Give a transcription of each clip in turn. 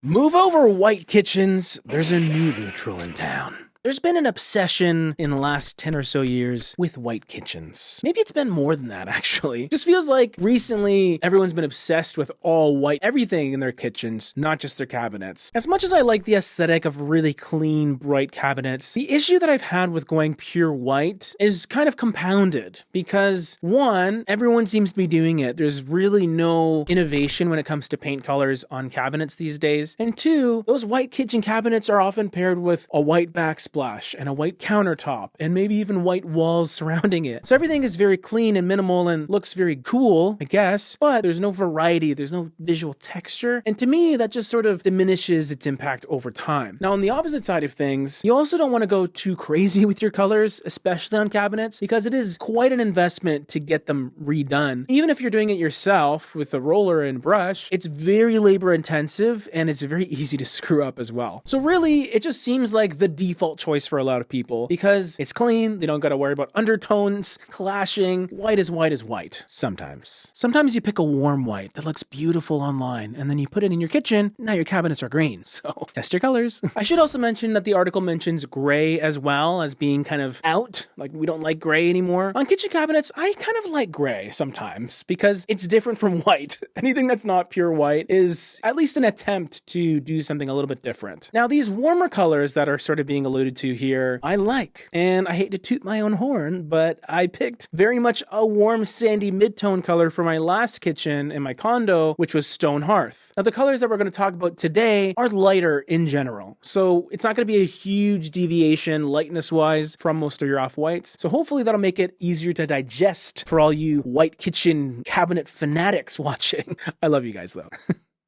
Move over, White Kitchens. There's a new neutral in town. There's been an obsession in the last 10 or so years with white kitchens. Maybe it's been more than that, actually. Just feels like recently everyone's been obsessed with all white everything in their kitchens, not just their cabinets. As much as I like the aesthetic of really clean, bright cabinets, the issue that I've had with going pure white is kind of compounded because, one, everyone seems to be doing it. There's really no innovation when it comes to paint colors on cabinets these days. And two, those white kitchen cabinets are often paired with a white backsplash and a white countertop and maybe even white walls surrounding it. So everything is very clean and minimal and looks very cool, I guess, but there's no variety, there's no visual texture. And to me, that just sort of diminishes its impact over time. Now, on the opposite side of things, you also don't want to go too crazy with your colors, especially on cabinets, because it is quite an investment to get them redone. Even if you're doing it yourself with a roller and brush, it's very labor intensive and it's very easy to screw up as well. So really, it just seems like the default choice for a lot of people because it's clean, they don't got to worry about undertones, clashing. White is white sometimes. Sometimes you pick a warm white that looks beautiful online and then you put it in your kitchen, now your cabinets are green. So test your colors. I should also mention that the article mentions gray as well as being kind of out, like we don't like gray anymore. On kitchen cabinets, I kind of like gray sometimes because it's different from white. Anything that's not pure white is at least an attempt to do something a little bit different. Now, these warmer colors that are sort of being alluded to here, I like. And I hate to toot my own horn, but I picked very much a warm sandy mid-tone color for my last kitchen in my condo, which was Stone Hearth. Now, the colors that we're going to talk about today are lighter in general. So it's not going to be a huge deviation lightness-wise from most of your off-whites. So hopefully that'll make it easier to digest for all you white kitchen cabinet fanatics watching. I love you guys though.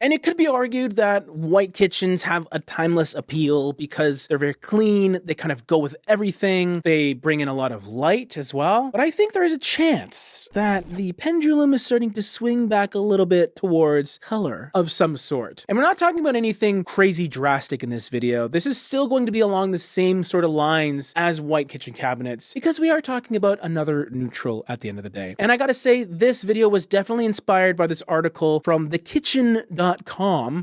And it could be argued that white kitchens have a timeless appeal because they're very clean, they kind of go with everything, they bring in a lot of light as well. But I think there is a chance that the pendulum is starting to swing back a little bit towards color of some sort. And we're not talking about anything crazy drastic in this video. This is still going to be along the same sort of lines as white kitchen cabinets because we are talking about another neutral at the end of the day. And I gotta say, this video was definitely inspired by this article from thekitchen.com.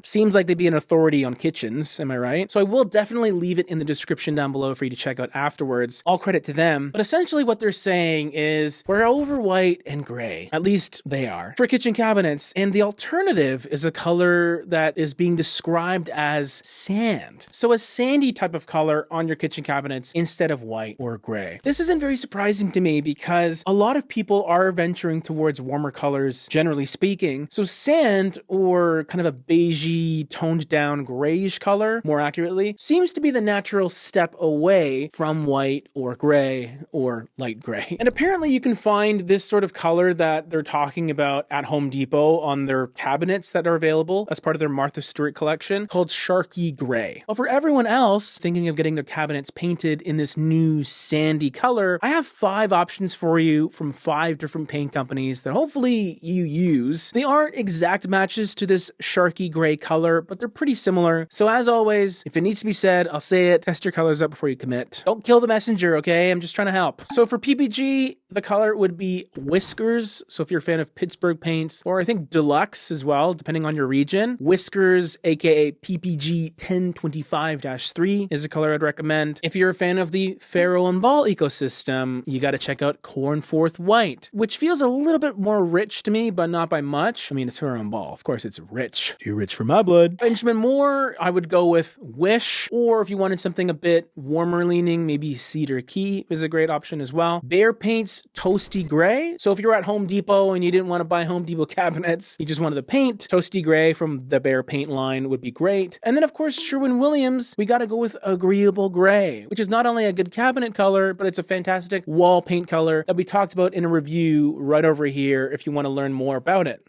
Seems like they'd be an authority on kitchens, am I right? So I will definitely leave it in the description down below for you to check out afterwards. All credit to them. But essentially what they're saying is we're over white and gray. At least they are. For kitchen cabinets. And the alternative is a color that is being described as sand. So a sandy type of color on your kitchen cabinets instead of white or gray. This isn't very surprising to me because a lot of people are venturing towards warmer colors, generally speaking. So sand, or kind of a beigey, toned down grayish color, more accurately, seems to be the natural step away from white or gray or light gray. And apparently you can find this sort of color that they're talking about at Home Depot on their cabinets that are available as part of their Martha Stewart collection called Sharky Gray. Well, for everyone else thinking of getting their cabinets painted in this new sandy color, I have 5 options for you from 5 different paint companies that hopefully you use. They aren't exact matches to this Sharky Gray color, but they're pretty similar. So as always, if it needs to be said, I'll say it. Test your colors up before you commit. Don't kill the messenger, okay? I'm just trying to help. So for PPG, the color would be Whiskers. So if you're a fan of Pittsburgh paints, or I think Deluxe as well, depending on your region, Whiskers, aka PPG 1025-3 is a color I'd recommend. If you're a fan of the Faro and Ball ecosystem, you got to check out Cornforth White, which feels a little bit more rich to me, but not by much. I mean, it's Faro and Ball. Of course, it's rich. Too rich for my blood. Benjamin Moore, I would go with Wish, or if you wanted something a bit warmer leaning, maybe Cedar Key is a great option as well. Behr Paints Toasty Gray. So if you're at Home Depot and you didn't want to buy Home Depot cabinets, you just wanted the paint, Toasty Gray from the Behr Paint line would be great. And then of course, Sherwin-Williams, we got to go with Agreeable Gray, which is not only a good cabinet color, but it's a fantastic wall paint color that we talked about in a review right over here if you want to learn more about it.